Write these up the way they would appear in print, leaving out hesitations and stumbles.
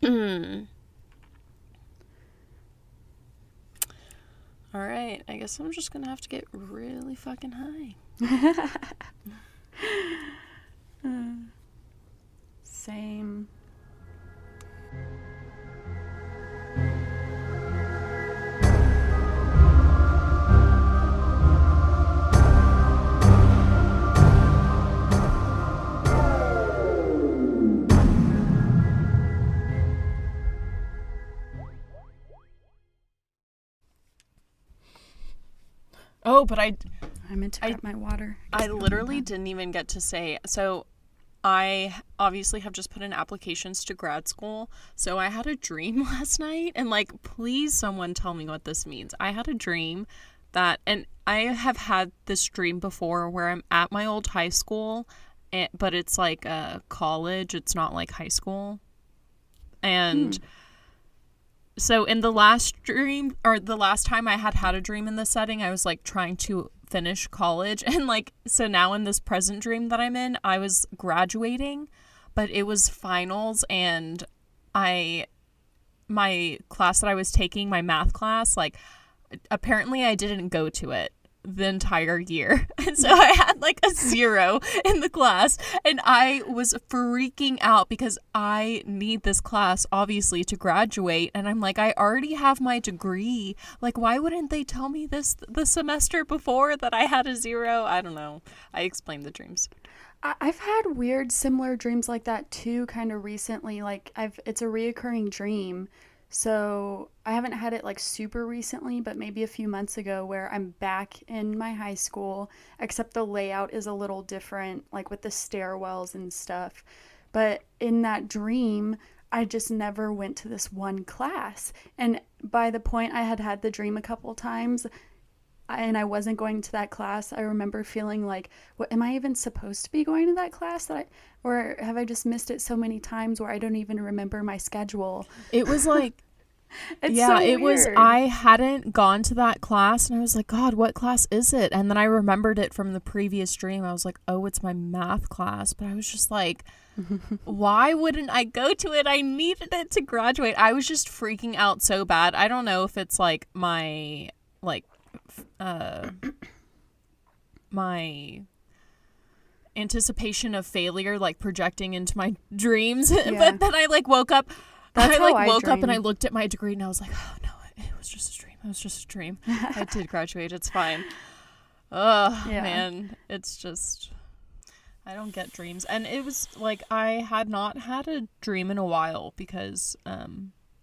All right, I guess I'm just gonna have to get really fucking high. Same. Oh, but I meant to grab my water. I literally didn't even get to say. So I obviously have just put in applications to grad school. So I had a dream last night, and like, please someone tell me what this means. I had a dream that, and I have had this dream before where I'm at my old high school, but it's like a college. It's not like high school. And so in the last dream, or the last time I had a dream in this setting, I was like trying to finish college. And like, so now in this present dream that I'm in, I was graduating, but it was finals, and my class that I was taking, my math class, like apparently I didn't go to it the entire year. And so I had like a 0 in the class, and I was freaking out because I need this class obviously to graduate, and I'm like, I already have my degree, like why wouldn't they tell me this the semester before that I had a 0? I don't know. I explained the dreams. I've had weird similar dreams like that too, kind of recently. Like it's a reoccurring dream. So I haven't had it like super recently, but maybe a few months ago, where I'm back in my high school, except the layout is a little different, like with the stairwells and stuff. But in that dream, I just never went to this one class. And by the point I had the dream a couple times, and I wasn't going to that class, I remember feeling like, what, am I even supposed to be going to that class? Or have I just missed it so many times where I don't even remember my schedule? It was like, it was, I hadn't gone to that class, and I was like, God, what class is it? And then I remembered it from the previous dream. I was like, oh, it's my math class. But I was just like, why wouldn't I go to it? I needed it to graduate. I was just freaking out so bad. I don't know if it's like my, like, my anticipation of failure, like projecting into my dreams. But then I like woke up. I woke up and I looked at my degree, and I was like, oh no, it was just a dream. It was just a dream. I did graduate. It's fine. Man, it's just, I don't get dreams. And it was like, I had not had a dream in a while because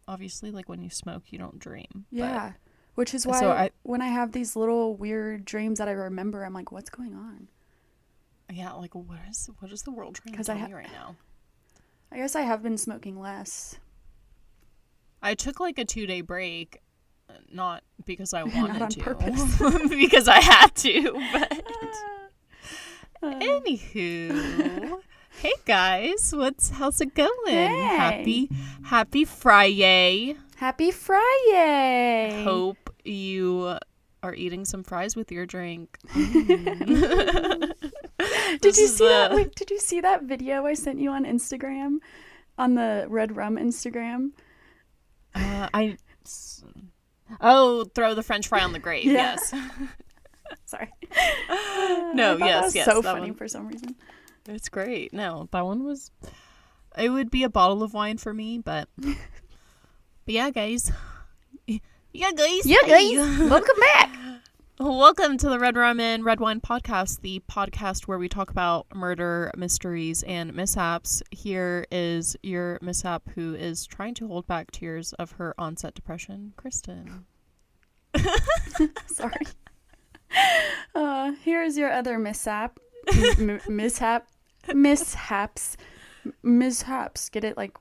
obviously, like, when you smoke, you don't dream. Yeah. Which is why when I have these little weird dreams that I remember, I'm like, what's going on? Yeah, like, what is the world trying to tell me right now? I guess I have been smoking less. I took like a 2-day break, not because I wanted not on to, purpose. because I had to, but anywho. Hey guys, how's it going? Hey. Happy Friday. Happy Friday. Hope you are eating some fries with your drink. Did you see that video I sent you on Instagram? On the Red Rum Instagram? Throw the French fry on the grate. Yeah. Yes. Sorry. No, that was so that funny one. For some reason. It's great. No, that one was. It would be a bottle of wine for me, but yeah, guys. Welcome back. Welcome to the Red Rum and Red Wine podcast, the podcast where we talk about murder, mysteries, and mishaps. Here is your mishap who is trying to hold back tears of her onset depression, Kristen. Sorry. Here's your other mishap. Mishaps. Get it? Like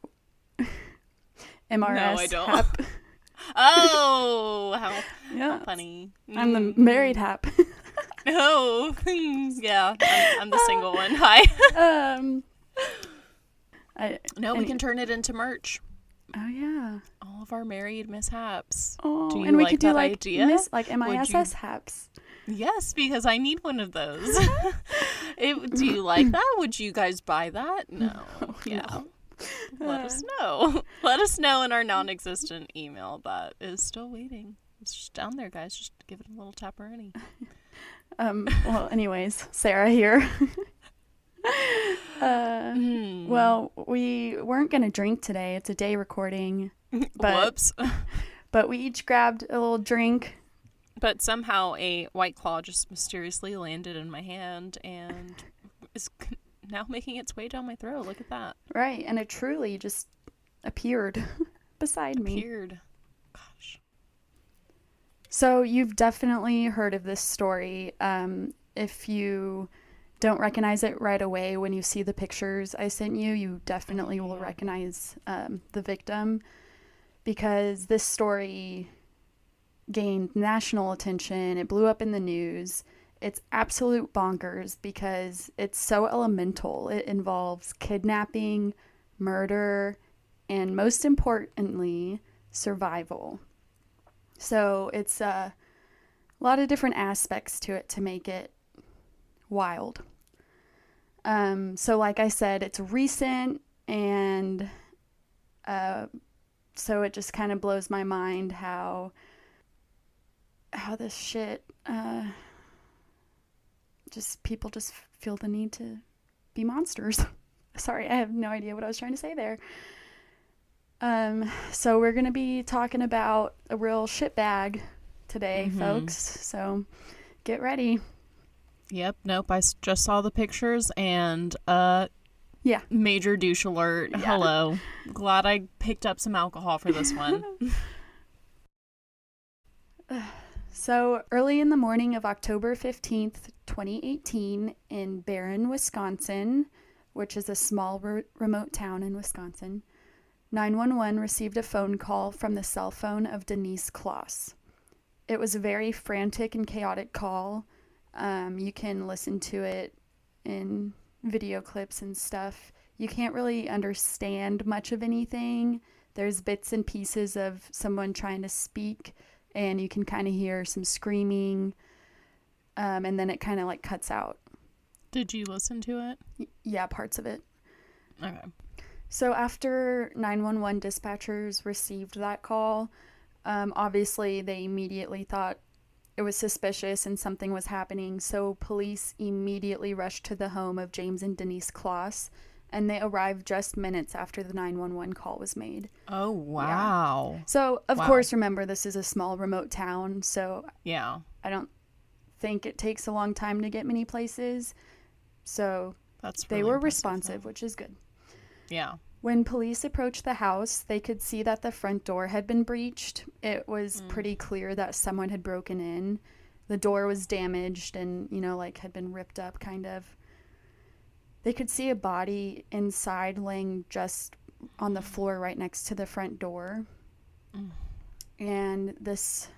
MRS. No, I don't. Hap. Oh, how funny. I'm the married hap. Oh, yeah. I'm the single one. Hi. We can turn it into merch. Oh, yeah. All of our married mishaps. Oh, do you and we like could do that like idea? MISS haps. Yes, because I need one of those. Do you like that? Would you guys buy that? No. Yeah. Let us know. Let us know in our non-existent email that is still waiting. It's just down there, guys. Just give it a little tapperoni. Well, anyways, Sarah here. Well, we weren't going to drink today. It's a day recording. But, Whoops. But we each grabbed a little drink. But somehow a White Claw just mysteriously landed in my hand and is now making its way down my throat. Look at that. Right, and it truly just appeared beside me. Gosh. So you've definitely heard of this story. If you don't recognize it right away when you see the pictures I sent you, you definitely will recognize the victim, because this story gained national attention. It blew up in the news. It's absolute bonkers because it's so elemental. It involves kidnapping, murder, and most importantly, survival. So it's a lot of different aspects to it to make it wild. So like I said, it's recent, and so it just kind of blows my mind how this shit, just people just feel the need to be monsters. Sorry, I have no idea what I was trying to say there. So we're going to be talking about a real shitbag today, folks. So get ready. Yep. Nope. I just saw the pictures and, yeah. Major douche alert. Yeah. Hello. Glad I picked up some alcohol for this one. So early in the morning of October 15th, 2018, in Barron, Wisconsin, which is a small remote town in Wisconsin, 911 received a phone call from the cell phone of Jayme Closs. It was a very frantic and chaotic call. You can listen to it in video clips and stuff. You can't really understand much of anything. There's bits and pieces of someone trying to speak, and you can kind of hear some screaming, and then it kind of like cuts out. Did you listen to it? Yeah, parts of it. Okay. So after 911 dispatchers received that call, obviously they immediately thought it was suspicious and something was happening. So police immediately rushed to the home of James and Jayme Closs, and they arrived just minutes after the 911 call was made. Oh, wow. Yeah. So, of course, remember, this is a small remote town, so yeah, I don't think it takes a long time to get many places. So they were responsive, which is good. Yeah. When police approached the house, they could see that the front door had been breached. It was pretty clear that someone had broken in. The door was damaged and, had been ripped up, kind of. They could see a body inside laying just on the floor right next to the front door. And this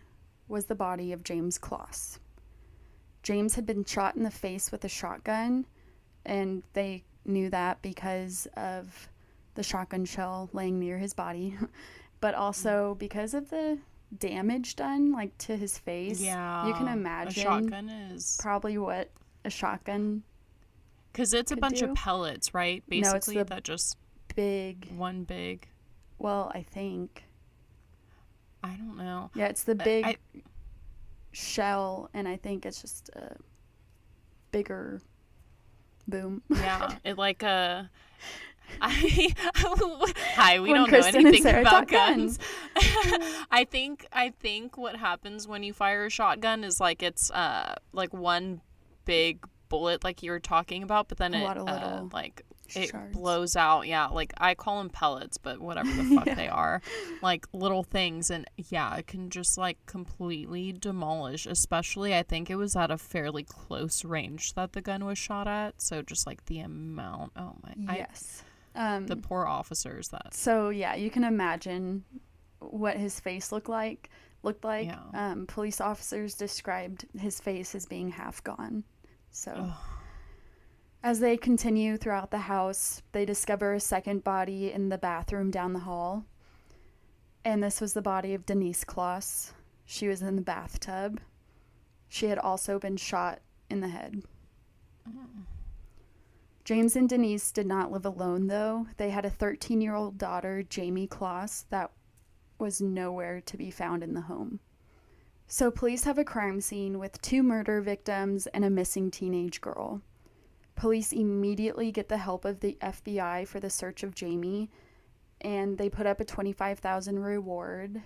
was the body of Jayme Closs. James had been shot in the face with a shotgun, and they knew that because of the shotgun shell laying near his body, but also because of the damage done to his face. Yeah, you can imagine a shotgun is probably what a shotgun, because it's a bunch of pellets, right? Basically, no, it's that just one big. Well, I think I don't know. Yeah, it's the big shell, and I think it's just a bigger boom. Yeah, it Hi, we don't Kristen know anything about guns. I think what happens when you fire a shotgun is it's one big bullet like you were talking about, but then it blows out. Yeah, I call them pellets, but whatever the fuck they are, little things, and yeah, it can just completely demolish. Especially, I think it was at a fairly close range that the gun was shot at. So just the amount. Oh my. Yes. The poor officers that. So yeah, you can imagine what his face looked like. Yeah. Police officers described his face as being half gone. So as they continue throughout the house, they discover a second body in the bathroom down the hall. And this was the body of Jayme Closs. She was in the bathtub. She had also been shot in the head. James and Denise did not live alone, though. They had a 13-year-old daughter, Jayme Closs, that was nowhere to be found in the home. So police have a crime scene with 2 murder victims and a missing teenage girl. Police immediately get the help of the FBI for the search of Jayme, and they put up a $25,000 reward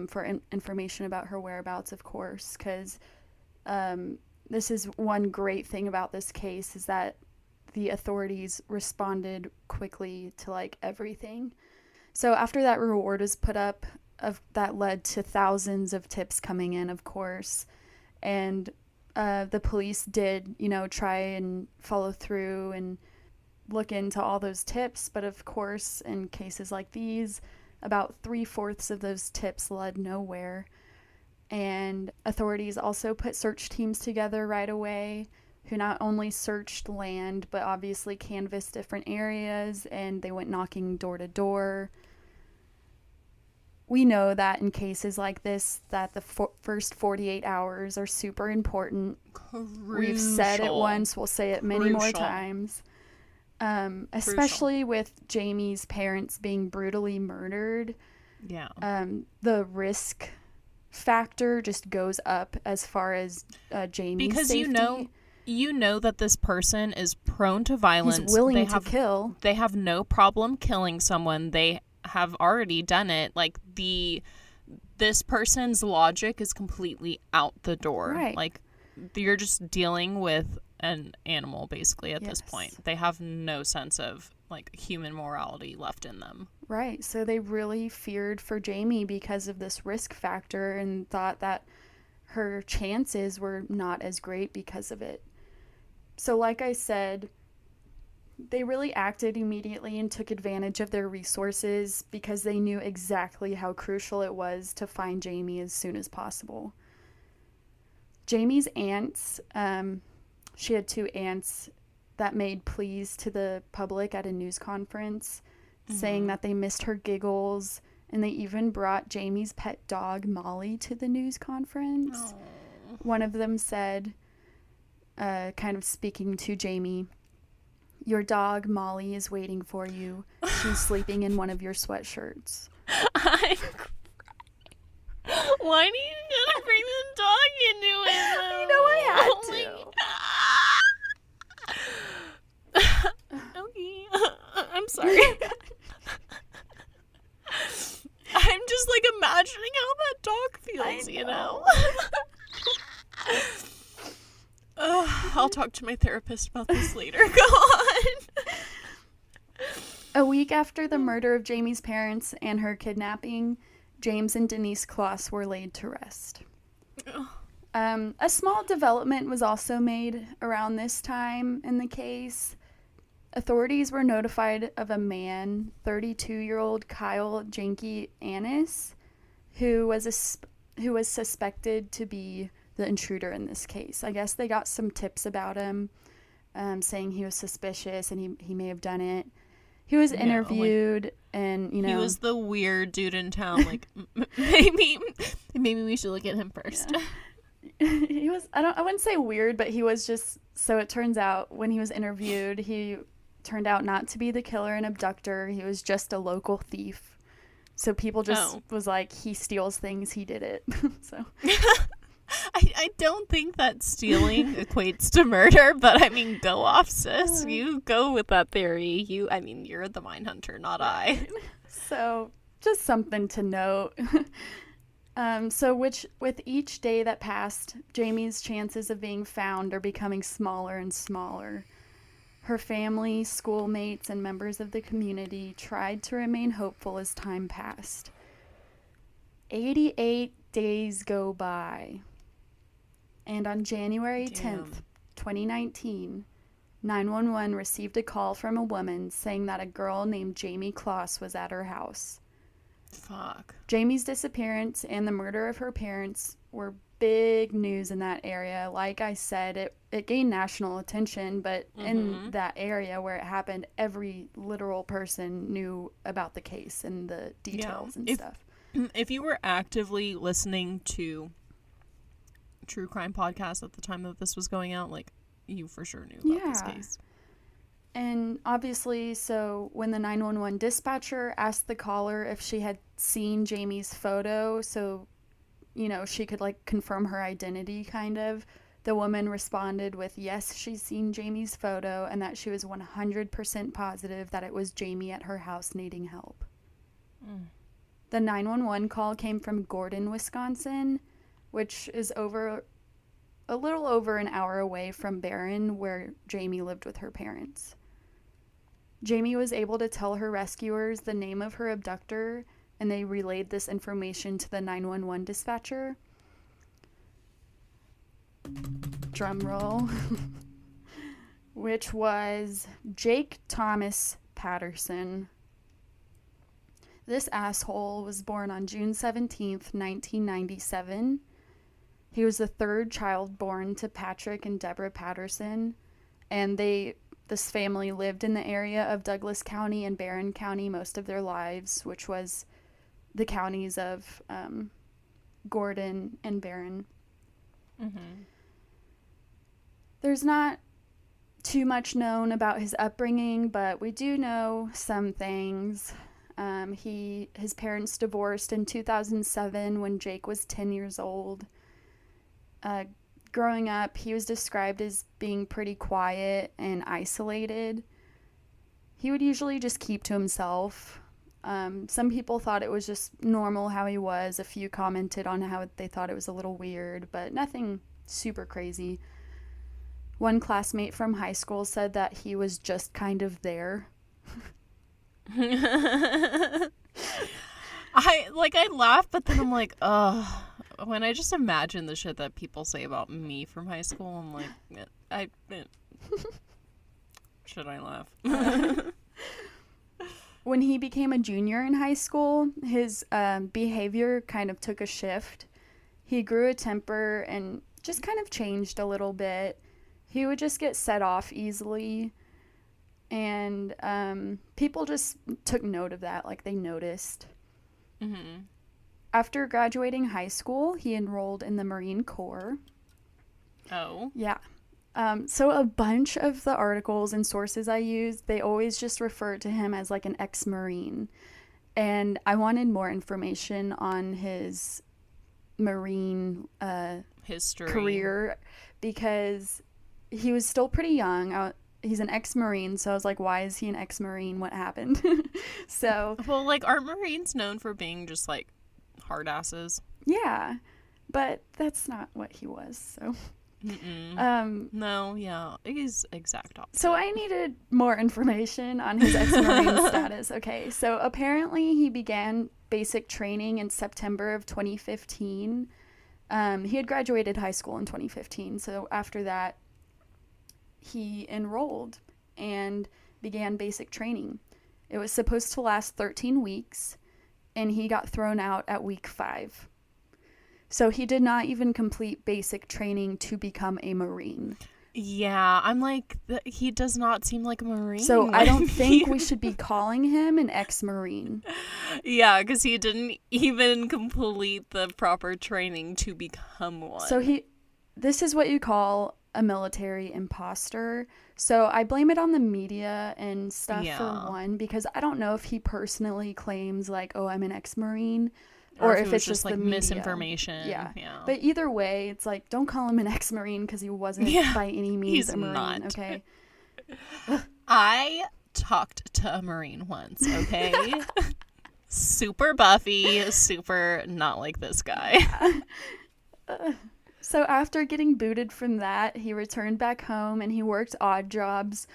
for information about her whereabouts, of course, because this is one great thing about this case, is that the authorities responded quickly to like everything. So after that reward was put up, that led to thousands of tips coming in, of course, and the police did, try and follow through and look into all those tips, but of course, in cases like these, about 3/4 of those tips led nowhere. And authorities also put search teams together right away, who not only searched land, but obviously canvassed different areas, and they went knocking door to door. We know that in cases like this, that the first 48 hours are super important. Crucial. We've said it once, we'll say it many more times. Especially with Jayme's parents being brutally murdered. Yeah. The risk factor just goes up as far as Jayme's because safety. you know that this person is prone to violence. He's willing to kill. They have no problem killing someone. They have already done it. Like, this person's logic is completely out the door. Right. Like, you're just dealing with an animal basically at this point. They have no sense of like human morality left in them. Right. So they really feared for Jayme because of this risk factor and thought that her chances were not as great because of it. So like I said, they really acted immediately and took advantage of their resources because they knew exactly how crucial it was to find Jayme as soon as possible. Jayme's aunts, she had 2 aunts that made pleas to the public at a news conference, saying that they missed her giggles, and they even brought Jayme's pet dog, Molly, to the news conference. Aww. One of them said, kind of speaking to Jayme, "Your dog, Molly, is waiting for you. She's sleeping in one of your sweatshirts." I'm crying. Why do you gotta bring the dog into it, though? You know I had to. Okay. I'm sorry. I'm just like imagining how that dog feels, you know? I'll talk to my therapist about this later. Go on. A week after the murder of Jayme's parents and her kidnapping, James and Denise Closs were laid to rest. A small development was also made around this time in the case. Authorities were notified of a man, 32-year-old Kyle Janke Annis, who was suspected to be the intruder in this case. I guess they got some tips about him, saying he was suspicious and he may have done it. He was interviewed, and he was the weird dude in town. Like, maybe we should look at him first. Yeah. He was, I wouldn't say weird, but he was just, so it turns out when he was interviewed, he turned out not to be the killer and abductor. He was just a local thief. So people just was like, he steals things, he did it. So I don't think that stealing equates to murder, but I mean, go off, sis. You go with that theory. You're the mine hunter, not I. So just something to note. With each day that passed, Jayme's chances of being found are becoming smaller and smaller. Her family, schoolmates, and members of the community tried to remain hopeful as time passed. 88 days go by. And on January 10th, 2019, 911 received a call from a woman saying that a girl named Jayme Closs was at her house. Fuck. Jayme's disappearance and the murder of her parents were big news in that area. Like I said, it gained national attention, but in that area where it happened, every literal person knew about the case and the details and stuff. If you were actively listening to true crime podcasts at the time that this was going out, like, you for sure knew about this case. And obviously, so when the 911 dispatcher asked the caller if she had seen Jayme's photo, so, she could like confirm her identity kind of, the woman responded with yes, she's seen Jayme's photo and that she was 100% positive that it was Jayme at her house needing help. The 911 call came from Gordon, Wisconsin, which is a little over an hour away from Barron, where Jayme lived with her parents. Jayme was able to tell her rescuers the name of her abductor, and they relayed this information to the 911 dispatcher. Drum roll. Which was Jake Thomas Patterson. This asshole was born on June 17th, 1997. He was the third child born to Patrick and Deborah Patterson, and this family lived in the area of Douglas County and Barron County most of their lives, which was the counties of Gordon and Barron. Mm-hmm. There's not too much known about his upbringing, but we do know some things. His parents divorced in 2007 when Jake was 10 years old. Growing up, he was described as being pretty quiet and isolated. He would usually just keep to himself. Some people thought it was just normal how he was. A few commented on how they thought it was a little weird, but nothing super crazy. One classmate from high school said that he was just kind of there. I laugh, but then I'm like, ugh. When I just imagine the shit that people say about me from high school, I'm like, should I laugh? When he became a junior in high school, his behavior kind of took a shift. He grew a temper and just kind of changed a little bit. He would just get set off easily. And people just took note of that, like they noticed. Mm-hmm. After graduating high school, he enrolled in the Marine Corps. Oh. Yeah. So a bunch of the articles and sources I used, they always just refer to him as like an ex-Marine. And I wanted more information on his Marine history career because he was still pretty young. He's an ex-Marine, so I was like, why is he an ex-Marine? What happened? So... Well, like, aren't Marines known for being just, like, hard asses? Yeah, but that's not what he was, so... No, yeah, he's exact opposite. So I needed more information on his ex-Marine status. Okay, so apparently he began basic training in September of 2015. He had graduated high school in 2015, so after that, he enrolled and began basic training. It was supposed to last 13 weeks, and he got thrown out at week 5. So he did not even complete basic training to become a Marine. Yeah, I'm like, he does not seem like a Marine. So I don't think we should be calling him an ex-Marine. Yeah, because he didn't even complete the proper training to become one. So this is what you call a military imposter. So I blame it on the media and stuff for one, because I don't know if he personally claims like, oh, I'm an ex-Marine, or if it's just like the media. Misinformation. Yeah. But either way, it's like, don't call him an ex-Marine because he wasn't by any means a Marine. Not. Okay. I talked to a Marine once. Okay. Super Buffy, super not like this guy. So after getting booted from that, he returned back home and he worked odd jobs,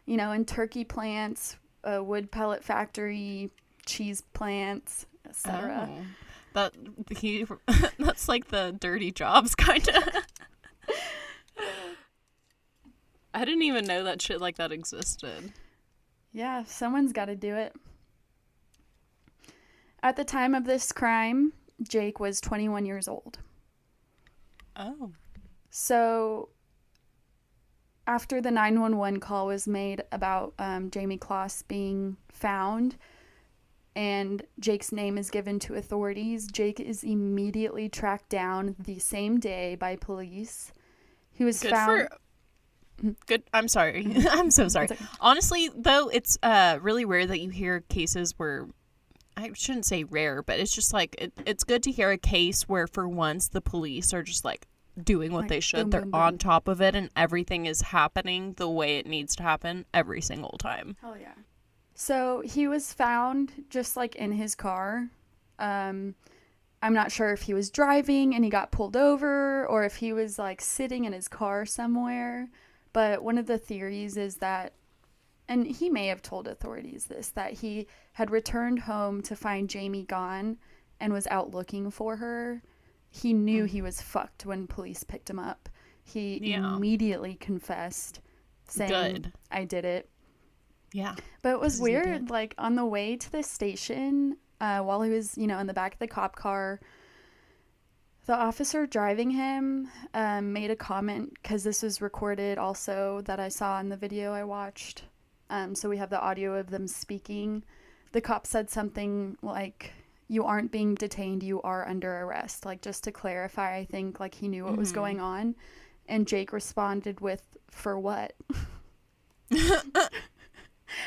in turkey plants, a wood pellet factory, cheese plants, etc. Oh, that's like the dirty jobs kind of. I didn't even know that shit like that existed. Yeah, someone's got to do it. At the time of this crime, Jake was 21 years old. Oh. So after the 911 call was made about Jayme Closs being found and Jake's name is given to authorities, Jake is immediately tracked down the same day by police. He was found... Good. I'm sorry. I'm so sorry. Okay. Honestly, though, it's really rare that you hear cases where, I shouldn't say rare, but it's just like it's good to hear a case where for once the police are just like doing what Like, they should. boom, They're boom, on boom. top of it and everything is happening the way it needs to happen every single time. Hell yeah. So he was found just like in his car. I'm not sure if he was driving and he got pulled over or if he was like sitting in his car somewhere. But one of the theories is that, and he may have told authorities this, that he had returned home to find Jayme gone and was out looking for her. He knew he was fucked when police picked him up. He Yeah. immediately confessed, saying, Good. I did it. Yeah. But it was 'Cause he weird, did. like on the way to the station, while he was, in the back of the cop car, the officer driving him made a comment, because this was recorded also that I saw in the video I watched. So we have the audio of them speaking. The cop said something like, you aren't being detained, you are under arrest. Like, just to clarify, I think, like, he knew what was going on. And Jake responded with, for what?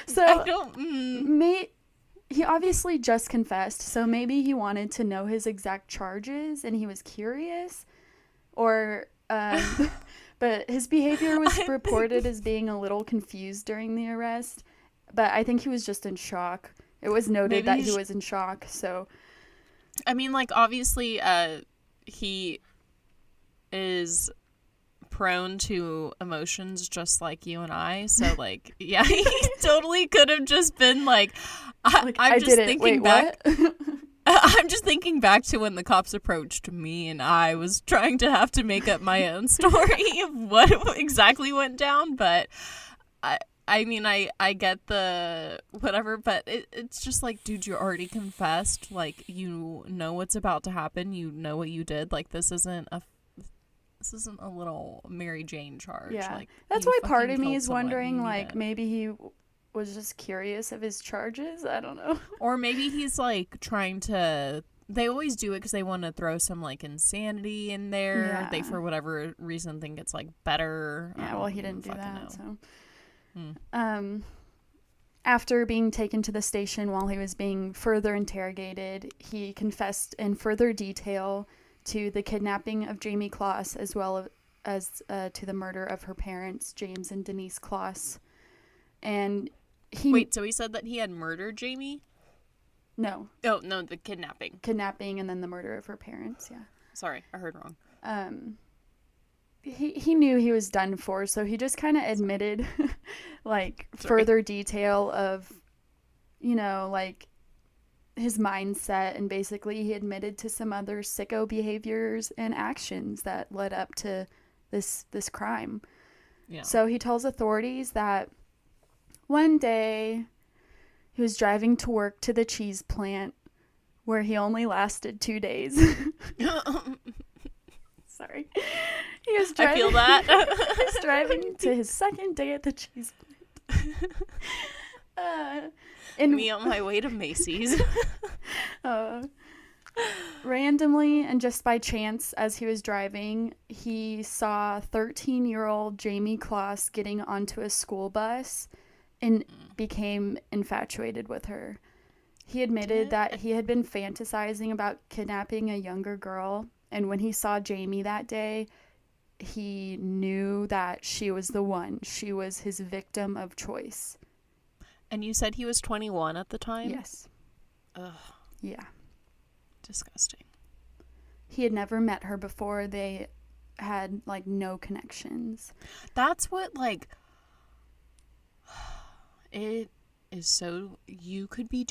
So I don't. he obviously just confessed, so maybe he wanted to know his exact charges and he was curious, or but his behavior was reported as being a little confused during the arrest, but I think he was just in shock. It was noted Maybe that he's- he was in shock. So I mean, like, obviously, he is prone to emotions just like you and I. So, like, yeah, he totally could have just been like, I'm I just did it. thinking Wait, back. what? I'm just thinking back to when the cops approached me and I was trying to have to make up my own story of what exactly went down. But I mean, I get the whatever, but it's just like, dude, you already confessed. Like, you know what's about to happen. You know what you did. Like, this isn't a little Mary Jane charge. Yeah, Like, that's you why part fucking of me killed is someone. wondering, You need like, it. maybe he was just curious of his charges. I don't know. Or maybe he's like trying to. They always do it because they want to throw some like insanity in there. Yeah. They, for whatever reason, think it's like better. Yeah, well, he didn't do fucking that. know. So, after being taken to the station while he was being further interrogated, he confessed in further detail to the kidnapping of Jayme Closs, as well as to the murder of her parents, James and Denise Closs. And he Wait, so he said that he had murdered Jayme? no, Oh no, the kidnapping. kidnapping and then the murder of her parents. Yeah. Sorry, I heard wrong. He knew he was done for, so he just kind of admitted like Sorry. further detail of, like his mindset, and basically he admitted to some other sicko behaviors and actions that led up to this crime. Yeah. So he tells authorities that one day he was driving to work to the cheese plant, where he only lasted 2 days. Sorry. He was driving. I feel that. He was driving to his second day at the cheese plant. Me on my way to Macy's. Randomly and just by chance, as he was driving, he saw 13-year-old Jayme Closs getting onto a school bus and became infatuated with her. He admitted that he had been fantasizing about kidnapping a younger girl, and when he saw Jayme that day, he knew that she was the one. She was his victim of choice. And you said he was 21 at the time? Yes. Ugh, Yeah. disgusting. He had never met her before. They had, like, no connections. That's what, like, it is so, you could be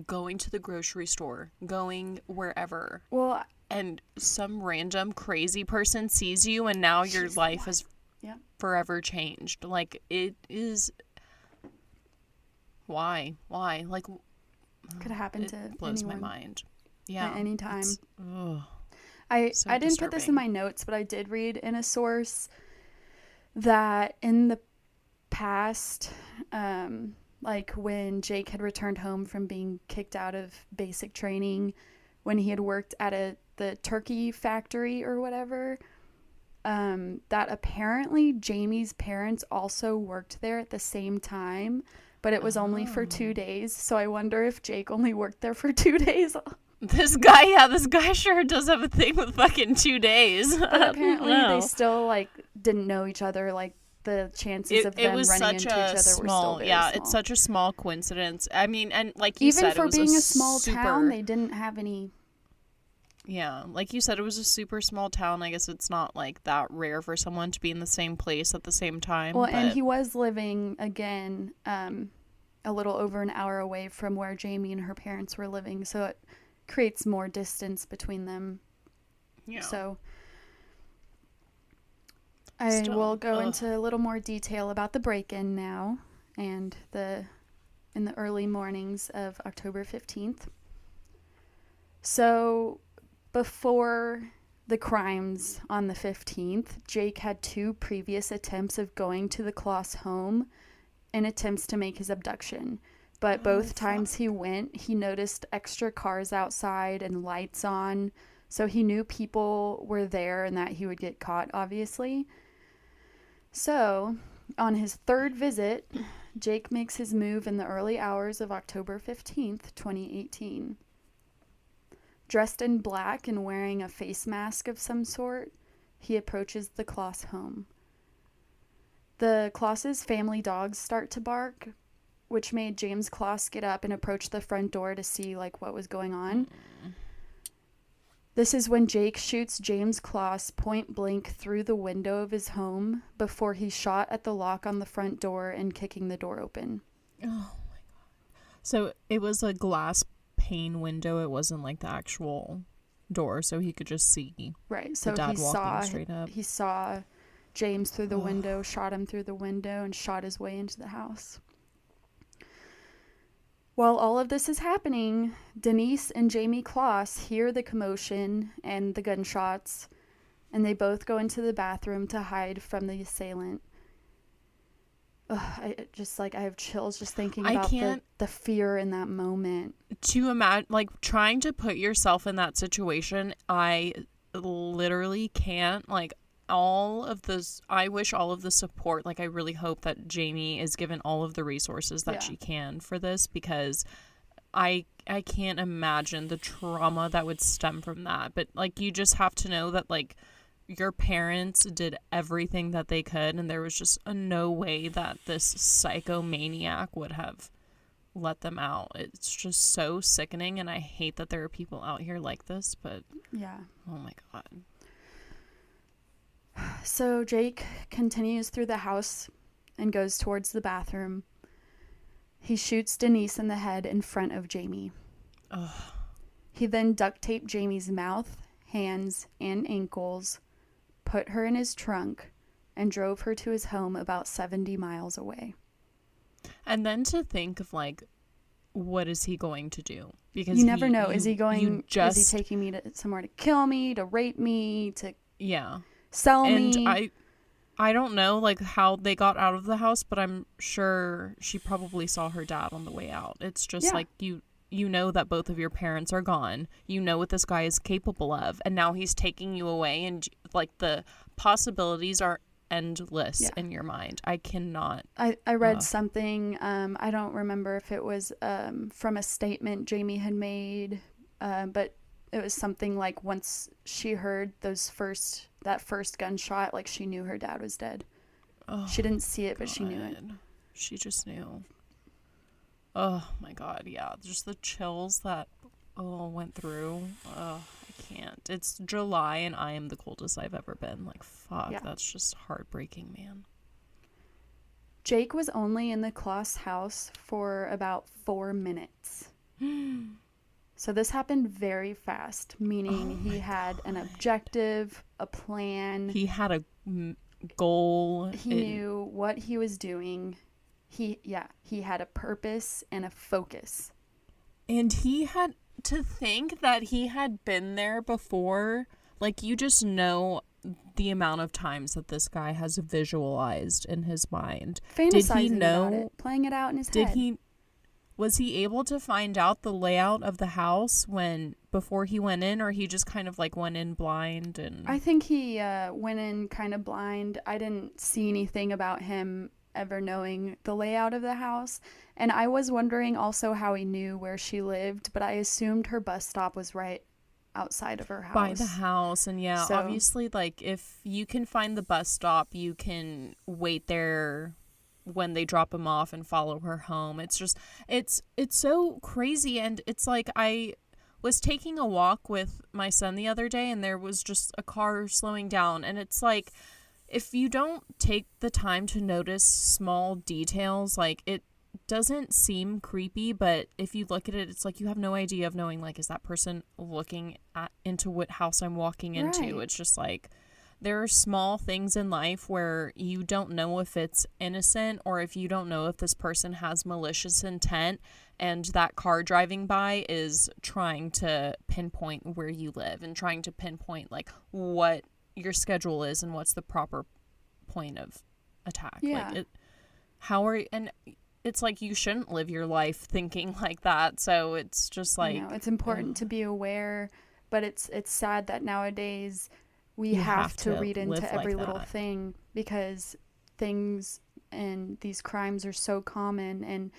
going to the grocery store, going wherever, Well, and some random crazy person sees you and now your She's the life one. is Yep. forever changed. Like, it is, why? Like, could happen it to blows anyone my mind. Yeah. at any time. Ugh. I so didn't put this in disturbing. my notes, but I did read in a source that in the past, like when Jake had returned home from being kicked out of basic training, when he had worked at the turkey factory or whatever, that apparently Jayme's parents also worked there at the same time, but it was only for 2 days. So I wonder if Jake only worked there for 2 days. This guy sure does have a thing with fucking 2 days. But apparently they still, like, didn't know each other. Like, the chances of them running into each other were still very small. It's such a small coincidence. I mean, and like you said, even for it was being a small town, they didn't have any. Yeah, like you said, it was a super small town. I guess it's not like that rare for someone to be in the same place at the same time. Well, and he was living again a little over an hour away from where Jayme and her parents were living, so it creates more distance between them. Yeah. So I will go into a little more detail about the break-in now and in the early mornings of October 15th. So before the crimes on the 15th, Jake had 2 previous attempts of going to the Closs home in attempts to make his abduction. But both times he went, he noticed extra cars outside and lights on. So he knew people were there and that he would get caught, obviously. So on his 3rd visit, Jake makes his move in the early hours of October 15th, 2018. Dressed in black and wearing a face mask of some sort, he approaches the Closs home. The Closses' family dogs start to bark, which made Jayme Closs get up and approach the front door to see, like, what was going on. This is when Jake shoots Jayme Closs point blank through the window of his home before he shot at the lock on the front door and kicking the door open. Oh my god. So it was a glass pane window. It wasn't like the actual door, so he could just see. Right. So the dad walking straight up. He saw Jayme through the window, shot him through the window, and shot his way into the house. While all of this is happening, Denise and Jayme Closs hear the commotion and the gunshots, and they both go into the bathroom to hide from the assailant. I have chills just thinking about the fear in that moment. To imagine, like, trying to put yourself in that situation, I literally can't. Like, I wish all of the support, like, I really hope that Jayme is given all of the resources that she can for this, because I can't imagine the trauma that would stem from that. But, like, you just have to know that, like, your parents did everything that they could, and there was just no way that this psychomaniac would have let them out. It's just so sickening, and I hate that there are people out here like this, but yeah. Oh my god. So Jake continues through the house and goes towards the bathroom. He shoots Denise in the head in front of Jayme. Ugh. He then duct taped Jamie's mouth, hands, and ankles, put her in his trunk, and drove her to his home about 70 miles away. And then to think of, like, what is he going to do? Because you never know. Is he taking me to somewhere to kill me, to rape me, to sell me? And I don't know, like, how they got out of the house, but I'm sure she probably saw her dad on the way out. It's just like you know that both of your parents are gone. You know what this guy is capable of, and now he's taking you away, and, like, the possibilities are endless in your mind. I cannot. I read something, I don't remember if it was from a statement Jayme had made, but it was something like once she heard that first gunshot, like, she knew her dad was dead. Oh, she didn't see it, but she knew it. She just knew. Oh my god, yeah. Just the chills that went through. I can't. It's July and I am the coldest I've ever been. Like, fuck, that's just heartbreaking, man. Jake was only in the Closs house for about 4 minutes. So this happened very fast, meaning he had an objective, a plan. He had a goal. He knew what he was doing. He had a purpose and a focus. And he had to think that he had been there before. Like, you just know the amount of times that this guy has visualized in his mind. Fantasizing about it, playing it out in his head. was he able to find out the layout of the house before he went in, or he just kind of like went in blind? And I think he went in kind of blind. I didn't see anything about him ever knowing the layout of the house. And I was wondering also how he knew where she lived, but I assumed her bus stop was right outside of her house. By the house. And yeah, So- obviously, like, if you can find the bus stop, you can wait there when they drop him off and follow her home. It's just, it's so crazy. And it's like, I was taking a walk with my son the other day, and there was just a car slowing down, and it's like, if you don't take the time to notice small details, like, it doesn't seem creepy, but if you look at it, it's like you have no idea of knowing, like, is that person looking into what house I'm walking into? Right. It's just like, there are small things in life where you don't know if it's innocent, or if you don't know if this person has malicious intent, and that car driving by is trying to pinpoint where you live and trying to pinpoint, like, what your schedule is and what's the proper point of attack. Yeah. Like, and it's like, you shouldn't live your life thinking like that. So it's just like, it's important to be aware, but it's sad that nowadays we You have have to to read live into like every little that. thing, because things and these crimes are so common, and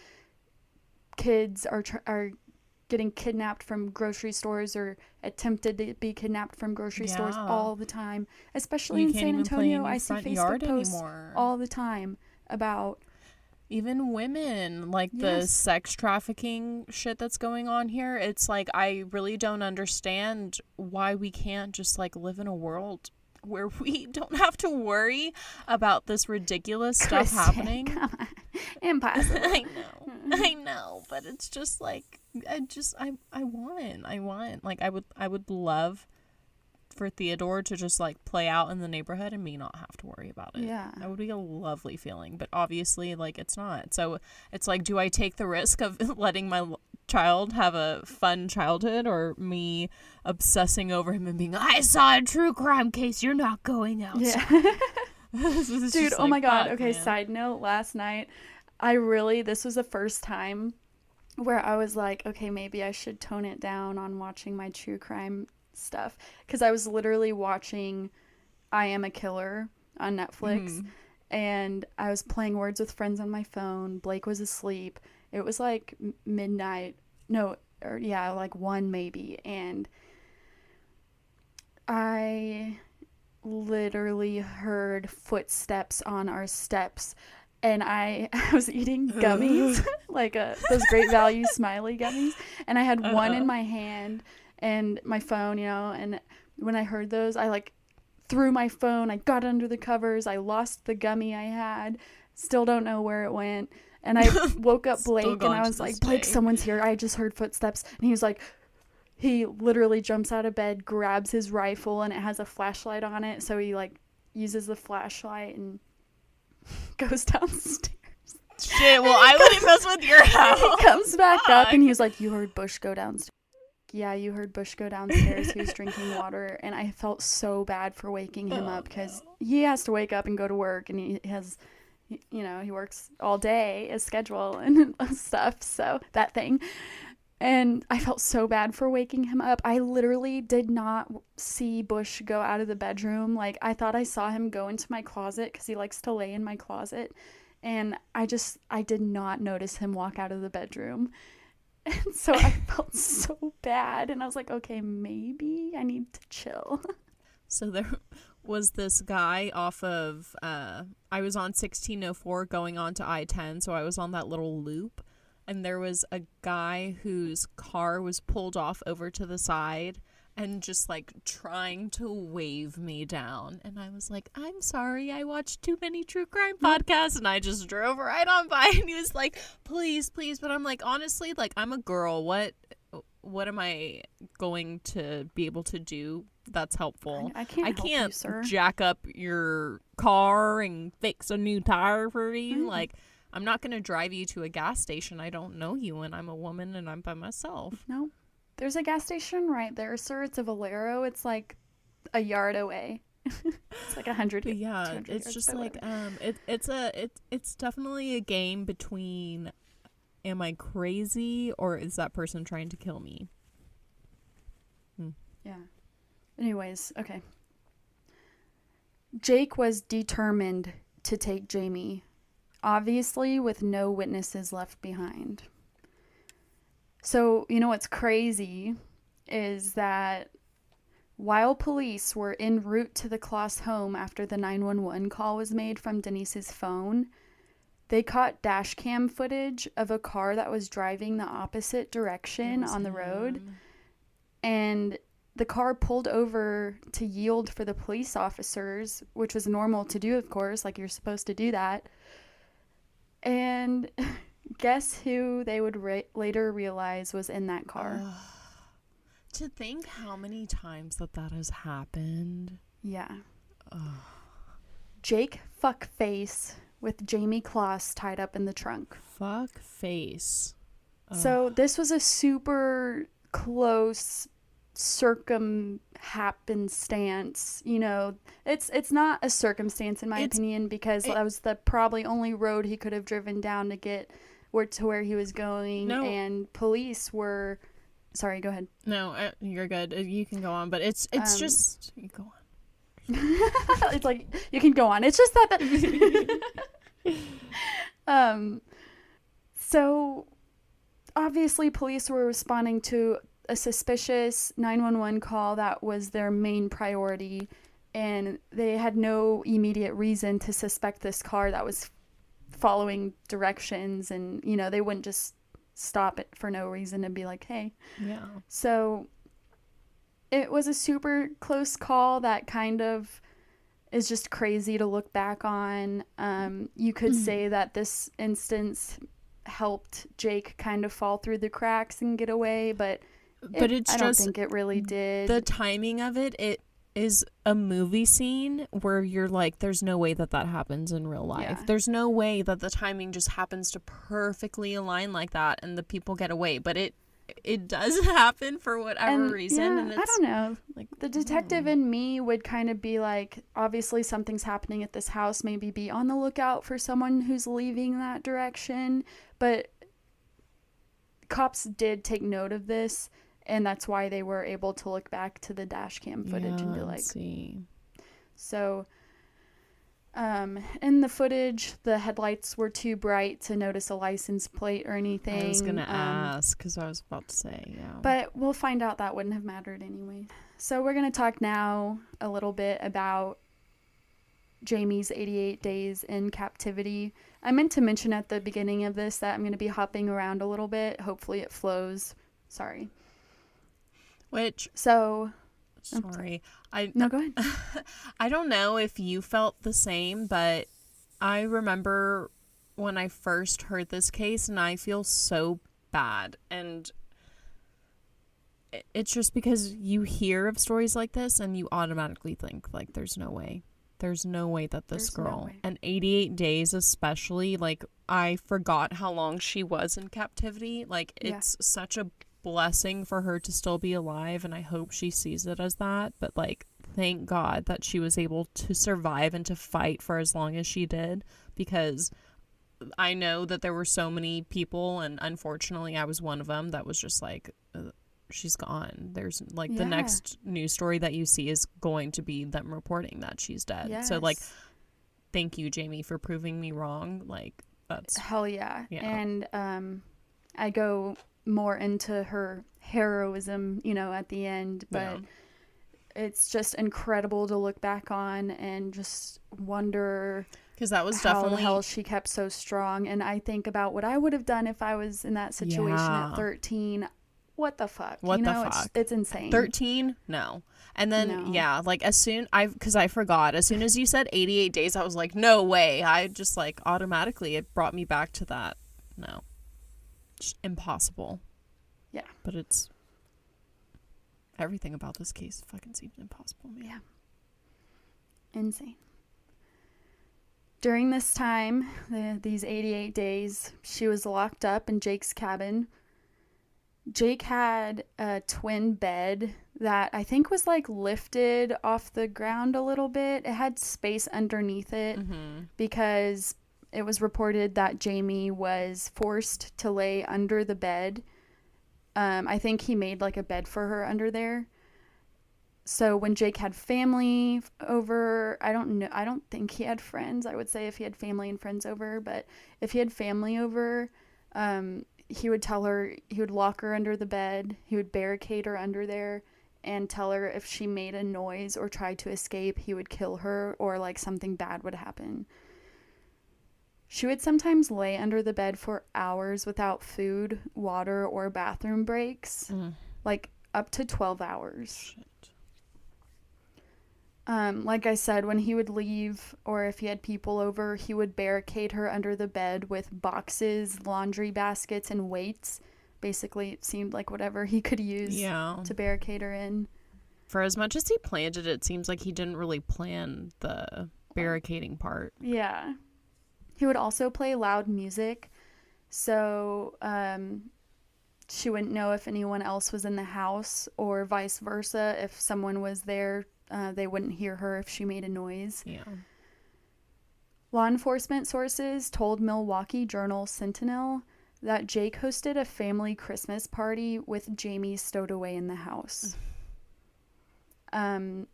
kids are getting kidnapped from grocery stores or attempted to be kidnapped from grocery stores Yeah. all the time, especially You in can't San even play in Antonio. your I see front Facebook yard posts anymore. all the time about Even women, like the Yes. sex trafficking shit that's going on here. It's like, I really don't understand why we can't just, like, live in a world where we don't have to worry about this ridiculous stuff Kristen, happening. come on. Impossible. I know, but it's just like, I want, like, I would love for Theodore to just, like, play out in the neighborhood and me not have to worry about it. Yeah. That would be a lovely feeling, but obviously, like, it's not. So it's like, do I take the risk of letting my child have a fun childhood, or me obsessing over him and being, I saw a true crime case, you're not going outside? Yeah. It's Dude, just oh like, my God. fuck, Okay, man. side note, last night, this was the first time where I was like, okay, maybe I should tone it down on watching my true crime stuff. Because I was literally watching I Am a Killer on Netflix, and I was playing Words with Friends on my phone. Blake was asleep. It was like midnight. No, or yeah, like 1 maybe. And I literally heard footsteps on our steps, and I was eating gummies, like those Great Value Smiley gummies, and I had one in my hand and my phone, and when I heard those, I like threw my phone, I got under the covers, I lost the gummy I had, still don't know where it went, and I woke up Still Blake, and gone I to was this like, Blake, day. someone's here, I just heard footsteps, and he was like, he literally jumps out of bed, grabs his rifle, and it has a flashlight on it, so he like uses the flashlight and goes downstairs. Shit, well, I wouldn't mess with your house. He comes back up and he was like, you heard Bush go downstairs. Yeah, you heard Bush go downstairs. He was drinking water, and I felt so bad for waking him up, because he has to wake up and go to work, and he has, he works all day, his schedule and stuff, so that thing. And I felt so bad for waking him up. I literally did not see Bush go out of the bedroom. Like, I thought I saw him go into my closet, because he likes to lay in my closet. And I did not notice him walk out of the bedroom. And so I felt so bad. And I was like, okay, maybe I need to chill. So there was this guy off of, I was on 1604 going on to I-10, so I was on that little loop. And there was a guy whose car was pulled off over to the side and just, like, trying to wave me down. And I was like, I'm sorry, I watched too many true crime podcasts. And I just drove right on by, and he was like, please, please. But I'm like, honestly, like, I'm a girl. What am I going to be able to do that's helpful? I can't help you, sir. Jack up your car and fix a new tire for you. Mm-hmm. Like, I'm not going to drive you to a gas station. I don't know you, and I'm a woman, and I'm by myself. No. There's a gas station right there, sir. It's a Valero. It's like a yard away. It's like 100. But yeah, 200 it's yards, just but like whatever. it's definitely a game between am I crazy or is that person trying to kill me? Yeah. Anyways, okay. Jake was determined to take Jayme, obviously with no witnesses left behind. So, you know what's crazy is that while police were en route to the Closs home after the 911 call was made from Denise's phone, they caught dash cam footage of a car that was driving the opposite direction on the road. And the car pulled over to yield for the police officers, which was normal to do, of course, like you're supposed to do that. And guess who they would later realize was in that car? To think how many times that has happened. Yeah. Jake Fuckface with Jayme Closs tied up in the trunk. Fuckface. So this was a super close happenstance. You know, it's not a circumstance in my opinion, because that was the probably only road he could have driven down to get to where he was going. No. And police were... Sorry, go ahead. No, you're good. You can go on, but it's just... You go on. It's like, you can go on. It's just that... So, obviously, police were responding to a suspicious 911 call that was their main priority, and they had no immediate reason to suspect this car that was following directions, and, you know, they wouldn't just stop it for no reason and be like, hey. Yeah. So it was a super close call that kind of is just crazy to look back on. You could say that this instance helped Jake kind of fall through the cracks and get away, but I don't think it really did. The timing of it is a movie scene where you're like, there's no way that happens in real life. Yeah. There's no way that the timing just happens to perfectly align like that and the people get away, but it does happen for whatever reason. Yeah, and it's, I don't know. Like, the detective in me would kind of be like, obviously something's happening at this house. Maybe be on the lookout for someone who's leaving that direction. But cops did take note of this, and that's why they were able to look back to the dash cam footage and be like... See. So, in the footage, the headlights were too bright to notice a license plate or anything. I was going to ask, because I was about to say, yeah. But we'll find out that wouldn't have mattered anyway. So we're going to talk now a little bit about Jayme's 88 days in captivity. I meant to mention at the beginning of this that I'm going to be hopping around a little bit. Hopefully it flows. Sorry. Sorry. No, go ahead. I don't know if you felt the same, but I remember when I first heard this case, and I feel so bad. And it's just because you hear of stories like this and you automatically think, like, there's no way. There's no way that this girl, and 88 days especially, like, I forgot how long she was in captivity. Like, it's such a blessing for her to still be alive, and I hope she sees it as that. But, like, thank God that she was able to survive and to fight for as long as she did, because I know that there were so many people, and unfortunately I was one of them, that was just like, she's gone. There's like the next news story that you see is going to be them reporting that she's dead. Yes. So, like, thank you, Jayme, for proving me wrong. Like, that's hell yeah. And I go more into her heroism, you know, at the end, but it's just incredible to look back on and just wonder, because that was how definitely the hell she kept so strong. And I think about what I would have done if I was in that situation at 13. What the fuck? What the fuck? It's insane. 13? No. And then, like, because I forgot, as soon as you said 88 days, I was like, no way. I just, like, automatically, it brought me back to that. No. Just impossible. Yeah. But it's, everything about this case fucking seems impossible, man. Yeah. Insane. During this time, these 88 days, she was locked up in Jake's cabin. Jake had a twin bed that I think was, like, lifted off the ground a little bit. It had space underneath it because it was reported that Jayme was forced to lay under the bed. I think he made like a bed for her under there. So when Jake had family over, I don't think he had friends. I would say if he had family and friends over, but if he had family over, he would tell her, he would lock her under the bed, he would barricade her under there, and tell her if she made a noise or tried to escape, he would kill her, or like something bad would happen. She would sometimes lay under the bed for hours without food, water, or bathroom breaks. Like up to 12 hours. Shit. Like I said, when he would leave or if he had people over, he would barricade her under the bed with boxes, laundry baskets, and weights. Basically, it seemed like whatever he could use to barricade her in. For as much as he planned it, it seems like he didn't really plan the barricading part. Yeah. He would also play loud music, so she wouldn't know if anyone else was in the house, or vice versa. If someone was there, they wouldn't hear her if she made a noise. Yeah. Law enforcement sources told Milwaukee Journal-Sentinel that Jake hosted a family Christmas party with Jayme stowed away in the house.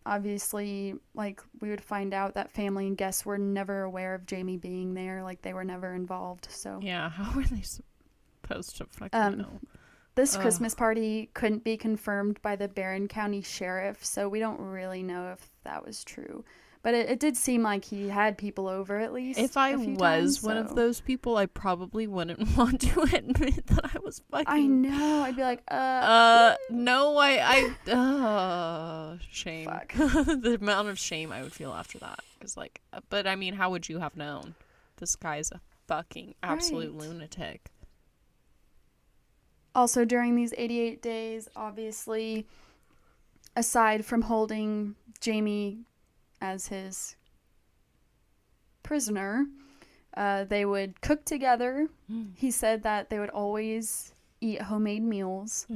Obviously, like, we would find out that family and guests were never aware of Jayme being there. Like, they were never involved, so. Yeah, how were they supposed to fucking know? This Christmas party couldn't be confirmed by the Barron County Sheriff, so we don't really know if that was true. But it did seem like he had people over at least. If I was one of those people, I probably wouldn't want to admit that I was fucking. I know. I'd be like, no, shame. Fuck. The amount of shame I would feel after that. Because, like, but I mean, how would you have known? This guy's a fucking absolute lunatic. Also, during these 88 days, obviously, aside from holding Jayme as his prisoner, they would cook together. He said that they would always eat homemade meals.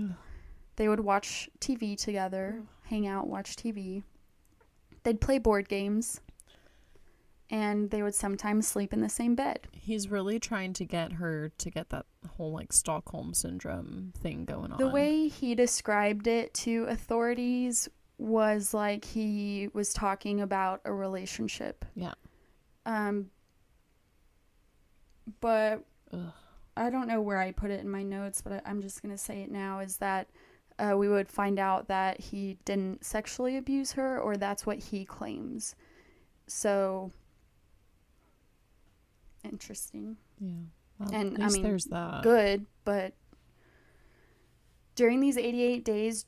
They would watch TV together, hang out, watch TV. They'd play board games, and they would sometimes sleep in the same bed. He's really trying to get her to get that whole, like, Stockholm syndrome thing going on. The way he described it to authorities was like he was talking about a relationship. Yeah. But I don't know where I put it in my notes, but I'm just going to say it now, is that we would find out that he didn't sexually abuse her, or that's what he claims. So, interesting. Yeah. Well, And at least I mean, there's that. Good, but during these 88 days,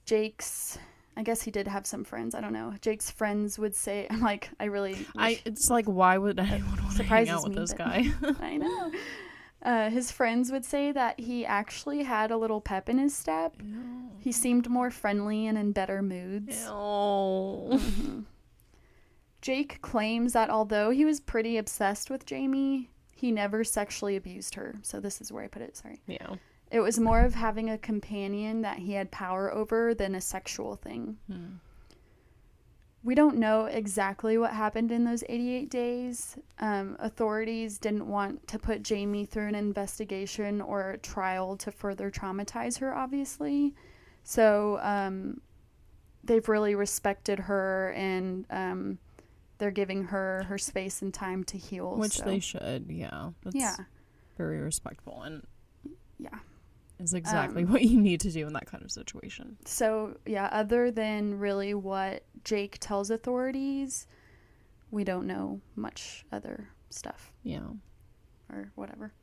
I guess he did have some friends. I don't know. Jake's friends would say, I'm like, I really. It's like, why would anyone want to hang out with this guy? I know. His friends would say that he actually had a little pep in his step. Ew. He seemed more friendly and in better moods. Ew. Mm-hmm. Jake claims that although he was pretty obsessed with Jayme, he never sexually abused her. So this is where I put it, sorry. Yeah. It was more of having a companion that he had power over than a sexual thing. We don't know exactly what happened in those 88 days. Authorities didn't want to put Jayme through an investigation or a trial to further traumatize her, obviously. So they've really respected her, and they're giving her space and time to heal. Which they should, yeah. That's very respectful, and is exactly what you need to do in that kind of situation. So, yeah, other than really what Jake tells authorities, we don't know much other stuff. Yeah. Or whatever.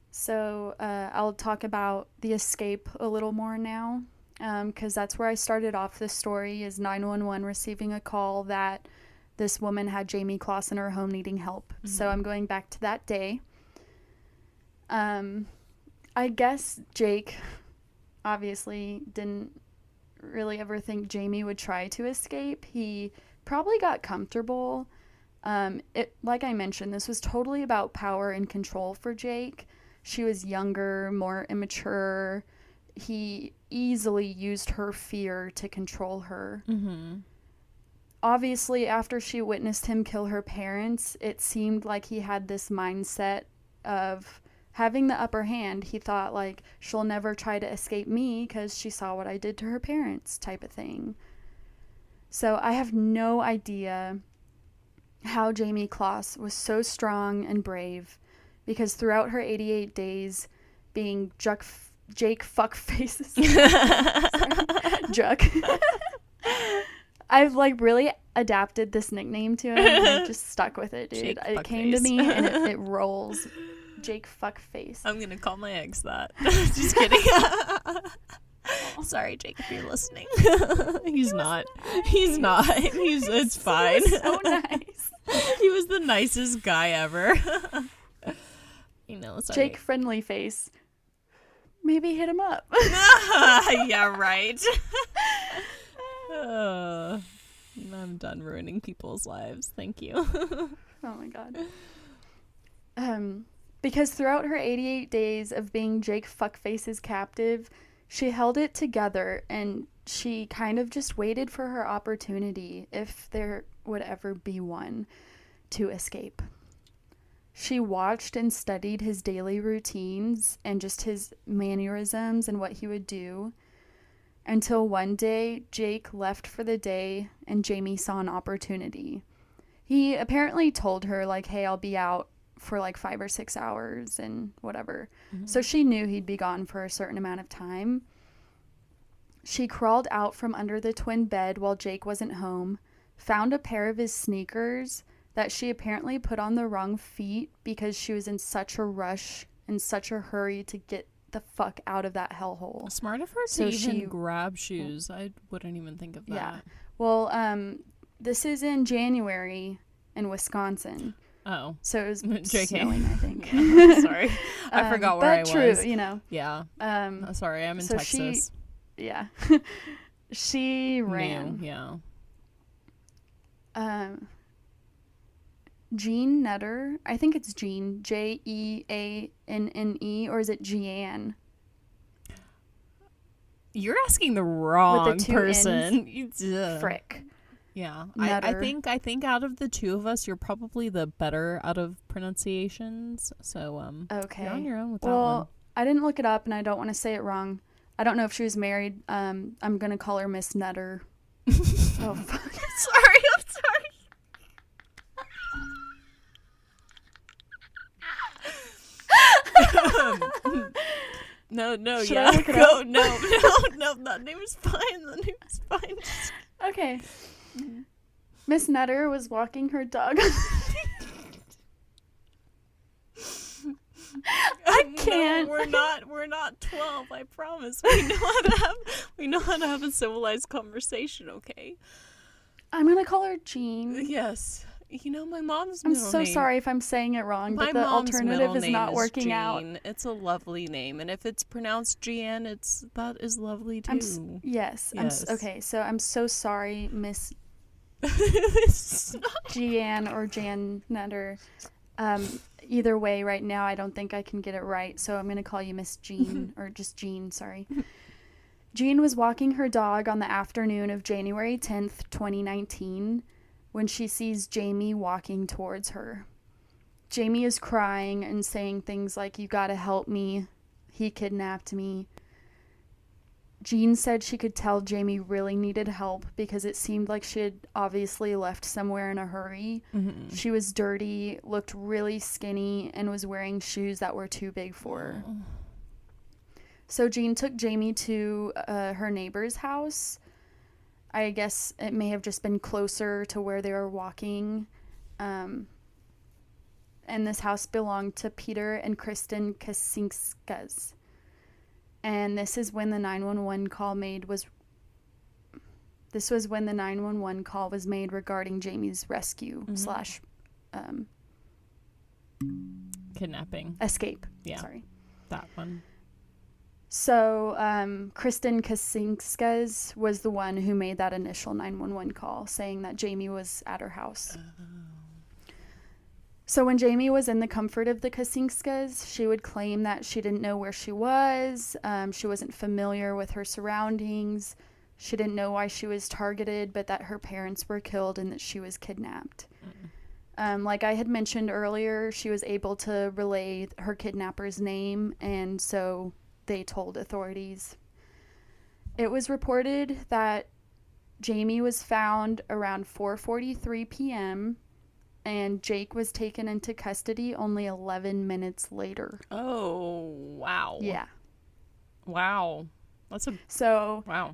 So, I'll talk about the escape a little more now, because that's where I started off this story, is 911 receiving a call that this woman had Jayme Closs in her home needing help. Mm-hmm. So I'm going back to that day. I guess Jake obviously didn't really ever think Jayme would try to escape. He probably got comfortable. Like I mentioned, this was totally about power and control for Jake. She was younger, more immature. He easily used her fear to control her. Mm-hmm. obviously, after she witnessed him kill her parents, it seemed like he had this mindset of having the upper hand. He thought, like, she'll never try to escape me because she saw what I did to her parents, type of thing. So I have no idea how Jayme Closs was so strong and brave, because throughout her 88 days being Jake Fuckface's Juck, I've like really adapted this nickname to him and I've just stuck with it, dude. Jake It came to me and it rolls. Jake Fuckface. I'm gonna call my ex that. Just kidding. Sorry, Jake, if you're listening. He's not. It's fine. He was so nice. He was the nicest guy ever. Sorry. Jake Friendly Face. Maybe hit him up. Yeah, right. I'm done ruining people's lives. Thank you. Oh my god. Because throughout her 88 days of being Jake Fuckface's captive, she held it together and she kind of just waited for her opportunity, if there would ever be one, to escape. She watched and studied his daily routines and just his mannerisms and what he would do, until one day Jake left for the day and Jayme saw an opportunity. He apparently told her, like, hey, I'll be out for like 5 or 6 hours and whatever. Mm-hmm. So she knew he'd be gone for a certain amount of time. She crawled out from under the twin bed while Jake wasn't home, found a pair of his sneakers that she apparently put on the wrong feet because she was in such a rush, in such a hurry to get the fuck out of that hellhole. Smart of her to even grab shoes. I wouldn't even think of that. Yeah. Well, this is in January in Wisconsin. Oh. So it was snowing, I think. Sorry. I forgot where I was. But true, you know. Yeah. Sorry, I'm in Texas. She ran. Yeah. Jean Nutter. I think it's Jean. Jeanne, or is it Jeanne? You're asking the wrong person. Frick. Yeah. I think out of the two of us, you're probably the better out of pronunciations. So okay. You're on your own with that one. Well, I didn't look it up and I don't want to say it wrong. I don't know if she was married. I'm gonna call her Miss Nutter. Oh fuck. I'm sorry. No, Should yeah. I look it up? No, that name is fine. Okay. Miss Nutter was walking her dog. I can't. No, we're not 12, I promise. We know how to have a civilized conversation, okay? I'm gonna call her Jean. Yes. You know, my mom's I'm middle so name. sorry if I'm saying it wrong, but the alternative is not working out. It's a lovely name, and if it's pronounced Jeanne, that is lovely too. Yes. Okay, so I'm so sorry, Miss Jeanne or Jan Nutter. Either way, right now, I don't think I can get it right, so I'm going to call you Miss Jean, or just Jean, sorry. Jean was walking her dog on the afternoon of January 10th, 2019, when she sees Jayme walking towards her. Jayme is crying and saying things like, "You gotta help me. He kidnapped me." Jean said she could tell Jayme really needed help because it seemed like she had obviously left somewhere in a hurry. Mm-hmm. She was dirty, looked really skinny, and was wearing shoes that were too big for her. Oh. So Jean took Jayme to her neighbor's house. I guess it may have just been closer to where they were walking. And this house belonged to Peter and Kristen Kasinkskas. And this is when the 911 call was made regarding Jayme's rescue / kidnapping. Escape. Yeah. Sorry. That one. So, Kristen Kasinkskas was the one who made that initial 911 call saying that Jayme was at her house. So when Jayme was in the comfort of the Kasinkskas, she would claim that she didn't know where she was, she wasn't familiar with her surroundings, She didn't know why she was targeted, but that her parents were killed and that she was kidnapped. Like I had mentioned earlier, she was able to relay her kidnapper's name, and so they told authorities. It was reported that Jayme was found around 4:43 p.m., and Jake was taken into custody only 11 minutes later. Oh, wow. Yeah. Wow. Wow.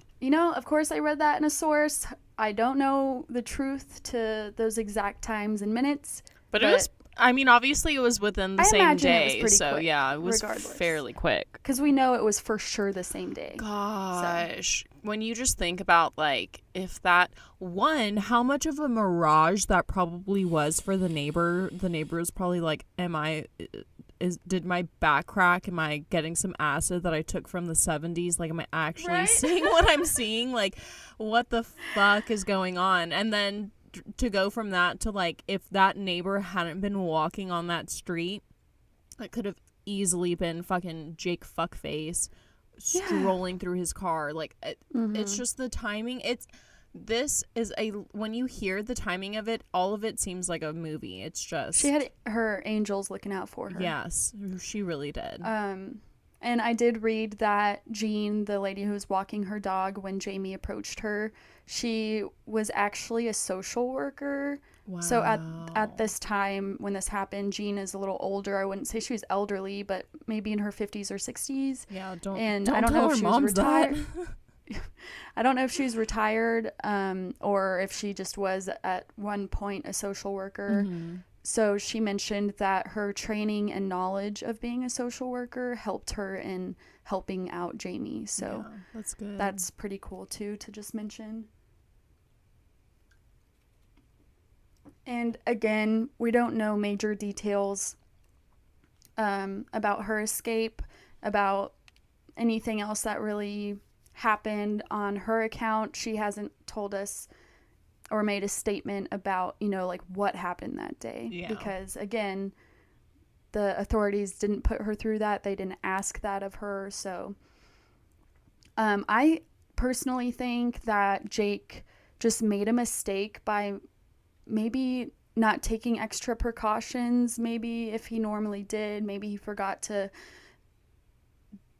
Of course I read that in a source. I don't know the truth to those exact times and minutes. But it was, obviously it was within the same day. It was pretty quick, yeah, it was regardless. Fairly quick. Because we know it was for sure the same day. Gosh. So. When you just think about, like, if that, how much of a mirage that probably was for the neighbor. The neighbor was probably like, did my back crack? Am I getting some acid that I took from the 70s? Like, am I actually seeing what I'm seeing? Like, what the fuck is going on? And then to go from that to, like, if that neighbor hadn't been walking on that street, it could have easily been fucking Jake Fuckface strolling through his car. Like, it's just the timing. When you hear the timing of it, all of it seems like a movie. It's just, she had her angels looking out for her. Yes, she really did. And I did read that Jean, the lady who was walking her dog when Jayme approached her, she was actually a social worker. Wow. So at this time when this happened, Jean is a little older. I wouldn't say she was elderly, but maybe in her 50s or 60s. Yeah, I don't know if she was retired. I don't know if she was retired, or if she just was at one point a social worker. So she mentioned that her training and knowledge of being a social worker helped her in helping out Jayme. So yeah, that's good. That's pretty cool too to just mention. And again, we don't know major details about her escape, about anything else that really happened on her account. She hasn't told us or made a statement about, like what happened that day. Yeah. Because again, the authorities didn't put her through that. They didn't ask that of her. So I personally think that Jake just made a mistake by maybe not taking extra precautions. Maybe if he normally did, maybe he forgot to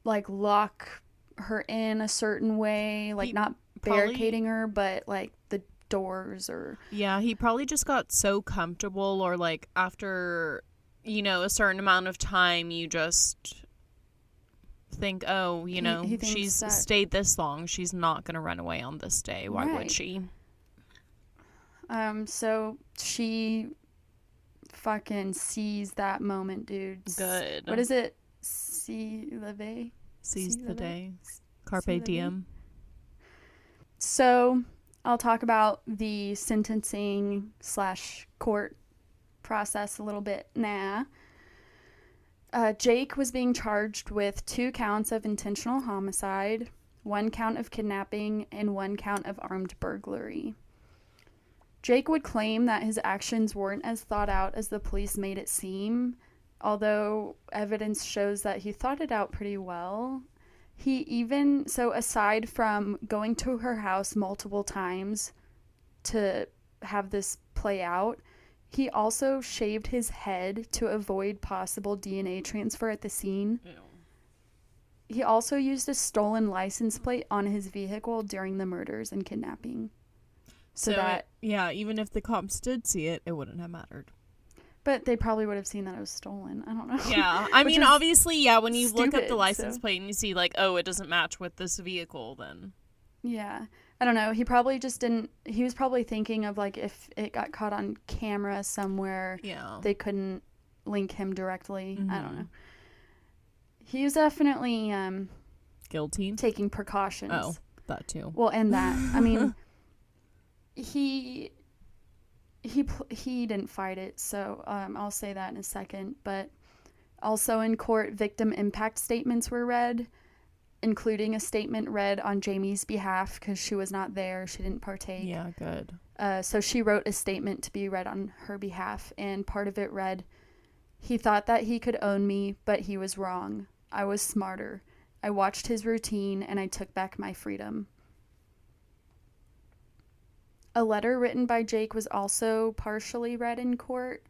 like lock her in a certain way, like not barricading her, but like the doors or he probably just got so comfortable, or like after a certain amount of time you just think, she's stayed this long, she's not gonna run away on this day. Why would she? So she fucking seized that moment, dude. Good. What is it? Seize the day. Carpe diem. So I'll talk about the sentencing / court process a little bit now. Jake was being charged with 2 counts of intentional homicide, 1 count of kidnapping, and 1 count of armed burglary. Jake would claim that his actions weren't as thought out as the police made it seem, although evidence shows that he thought it out pretty well. Aside from going to her house multiple times to have this play out, he also shaved his head to avoid possible DNA transfer at the scene. Ew. He also used a stolen license plate on his vehicle during the murders and kidnapping. Even if the cops did see it, it wouldn't have mattered. But they probably would have seen that it was stolen. I don't know. Yeah. I mean, obviously, when you look up the license plate and you see, like, oh, it doesn't match with this vehicle, then. Yeah. I don't know. He probably just didn't. He was probably thinking of, like, if it got caught on camera somewhere, they couldn't link him directly. Mm-hmm. I don't know. He was definitely guilty, taking precautions. Oh, that too. Well, and that. I mean, he didn't fight it, so I'll say that in a second. But also in court, victim impact statements were read, including a statement read on Jayme's behalf because she was not there. She didn't partake. Yeah, good. So she wrote a statement to be read on her behalf, and part of it read, "He thought that he could own me, but he was wrong. I was smarter. I watched his routine, and I took back my freedom." A letter written by Jake was also partially read in court,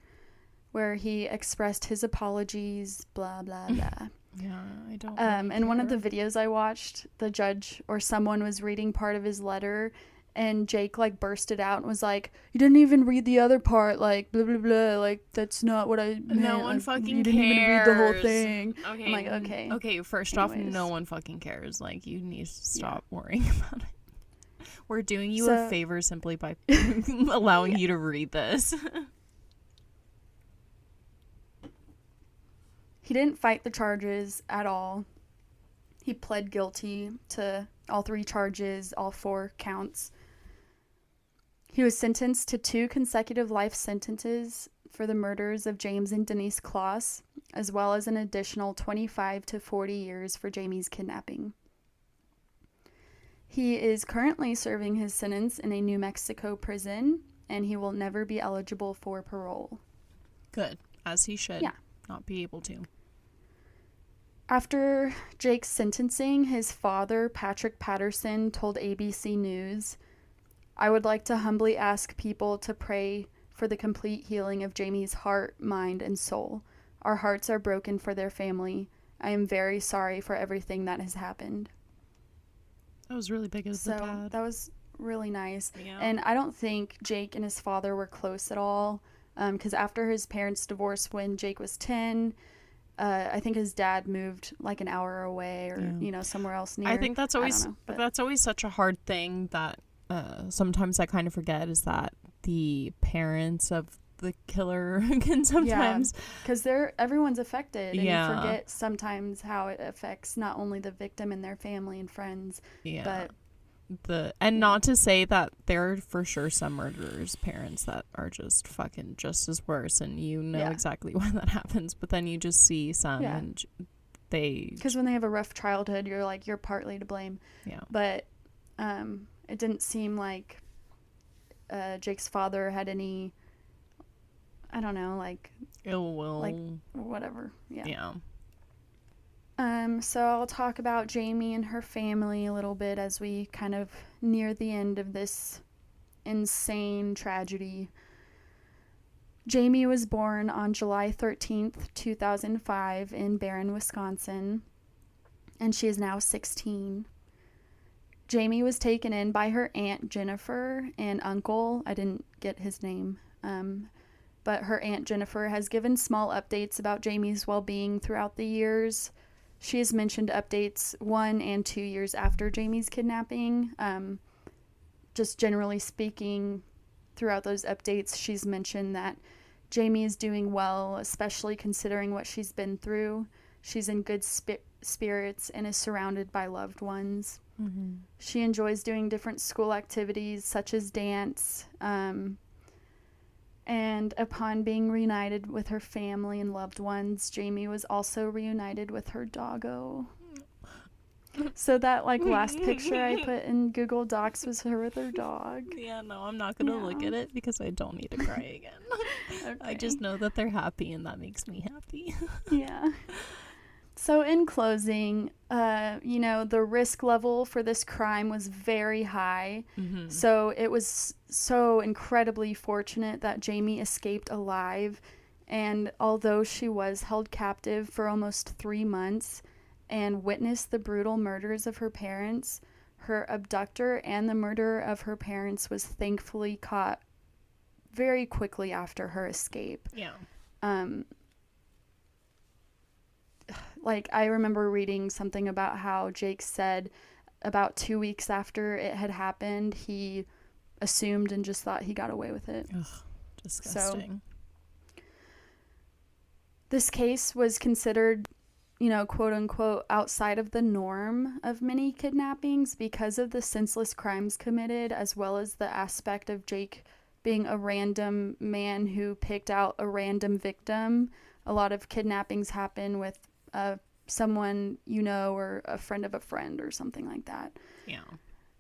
where he expressed his apologies, blah, blah, blah. Yeah, I don't really And one of the care. videos I watched, the judge or someone was reading part of his letter, and Jake, like, bursted out and was like, you didn't even read the other part, like, blah, blah, blah, like, that's not what I meant. No one Like, fucking you didn't cares. even read the whole thing. Okay. I'm like, okay. Okay, first off, no one fucking cares. Like, you need to stop worrying about it. We're doing you a favor simply by allowing you to read this. He didn't fight the charges at all. He pled guilty to all 3 charges, all 4 counts. He was sentenced to 2 consecutive life sentences for the murders of James and Denise Closs, as well as an additional 25 to 40 years for Jayme's kidnapping. He is currently serving his sentence in a New Mexico prison, and he will never be eligible for parole. Good, as he should not be able to. After Jake's sentencing, his father, Patrick Patterson, told ABC News, I would like to humbly ask people to pray for the complete healing of Jayme's heart, mind, and soul. Our hearts are broken for their family. I am very sorry for everything that has happened. That was really big of the dad. That was really nice. Yeah. And I don't think Jake and his father were close at all, because after his parents' divorce when Jake was 10, I think his dad moved like an hour away or, somewhere else near. I think that's always such a hard thing that sometimes I kind of forget is that the parents of the killer can sometimes because everyone's affected and you forget sometimes how it affects not only the victim and their family and friends but not to say that there are for sure some murderers' parents that are just fucking just as worse and exactly why that happens, but then you just see some and because when they have a rough childhood you're like you're partly to blame but it didn't seem like Jake's father had any, I don't know, like ill will, like whatever. So I'll talk about Jayme and her family a little bit as we kind of near the end of this insane tragedy. Jayme was born on July 13th, 2005 in Barron, Wisconsin, and she is now 16. Jayme was taken in by her Aunt Jennifer and uncle. I didn't get his name. But her Aunt Jennifer has given small updates about Jayme's well-being throughout the years. She has mentioned updates 1 and 2 years after Jayme's kidnapping. Just generally speaking, throughout those updates, she's mentioned that Jayme is doing well, especially considering what she's been through. She's in good spirits and is surrounded by loved ones. Mm-hmm. She enjoys doing different school activities such as dance. And upon being reunited with her family and loved ones, Jayme was also reunited with her doggo. So that last picture I put in Google Docs was her with her dog. Yeah, no, I'm not gonna look at it because I don't need to cry again. Okay. I just know that they're happy and that makes me happy. Yeah. So in closing, the risk level for this crime was very high. Mm-hmm. So it was so incredibly fortunate that Jayme escaped alive. And although she was held captive for almost 3 months and witnessed the brutal murders of her parents, her abductor and the murderer of her parents was thankfully caught very quickly after her escape. Yeah. I remember reading something about how Jake said about 2 weeks after it had happened, he assumed and just thought he got away with it. Ugh, disgusting. So, this case was considered, quote unquote, outside of the norm of many kidnappings because of the senseless crimes committed, as well as the aspect of Jake being a random man who picked out a random victim. A lot of kidnappings happen with someone or a friend of a friend or something like that. Yeah.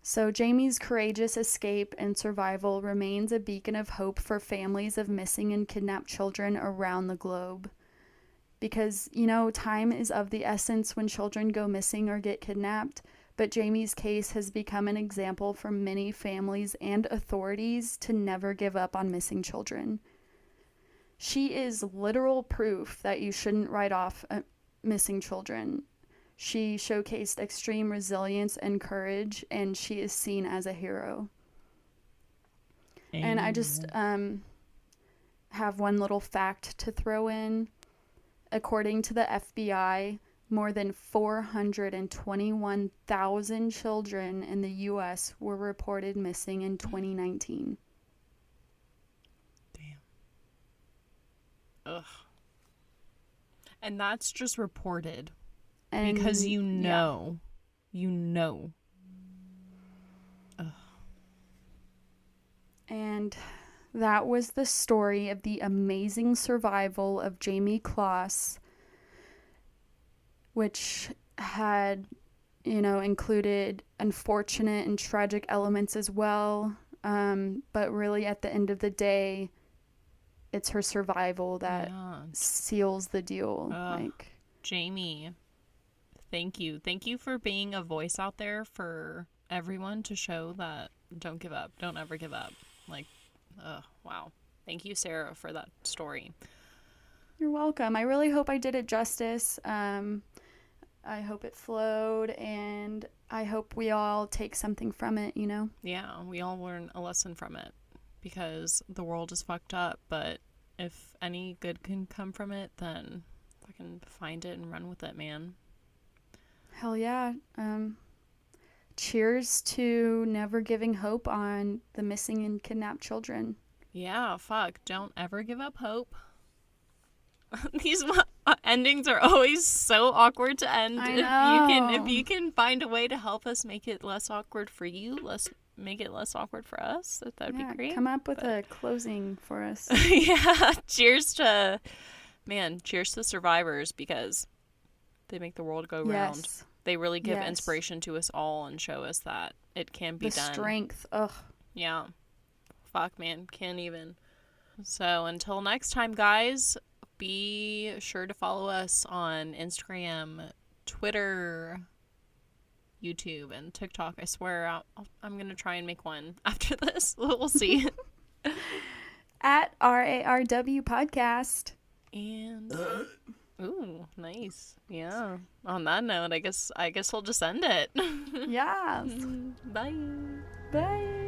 So Jayme's courageous escape and survival remains a beacon of hope for families of missing and kidnapped children around the globe. Because, time is of the essence when children go missing or get kidnapped, but Jayme's case has become an example for many families and authorities to never give up on missing children. She is literal proof that you shouldn't write off missing children. She showcased extreme resilience and courage, and she is seen as a hero. And I just have one little fact to throw in. According to the FBI, more than 421,000 children in the U.S. were reported missing in 2019. Damn. Ugh. And that's just reported. And because you know. Ugh. And that was the story of the amazing survival of Jayme Closs, which had, included unfortunate and tragic elements as well. But really, at the end of the day, it's her survival that seals the deal. Jayme, thank you. Thank you for being a voice out there for everyone to show that don't give up. Don't ever give up. Wow. Thank you, Sarah, for that story. You're welcome. I really hope I did it justice. I hope it flowed, and I hope we all take something from it, Yeah, we all learn a lesson from it, because the world is fucked up, but if any good can come from it, then fucking find it and run with it, man. Hell yeah. Cheers to never giving hope on the missing and kidnapped children. Yeah, fuck. Don't ever give up hope. These endings are always so awkward to end. I know. If you can find a way to help us make it less awkward for you, make it less awkward for us, that'd be great. Come up with a closing for us. Yeah. Cheers to survivors, because they make the world go round. Yes. They really give inspiration to us all and show us that it can be done. The strength. Ugh. Yeah. Fuck, man. Can't even. So until next time, guys, be sure to follow us on Instagram, Twitter, YouTube, and TikTok. I swear I'm going to try and make one after this. We'll see. At RARW Podcast. And... Ooh, nice. Yeah. On that note, I guess we'll just end it. Yeah. Bye. Bye.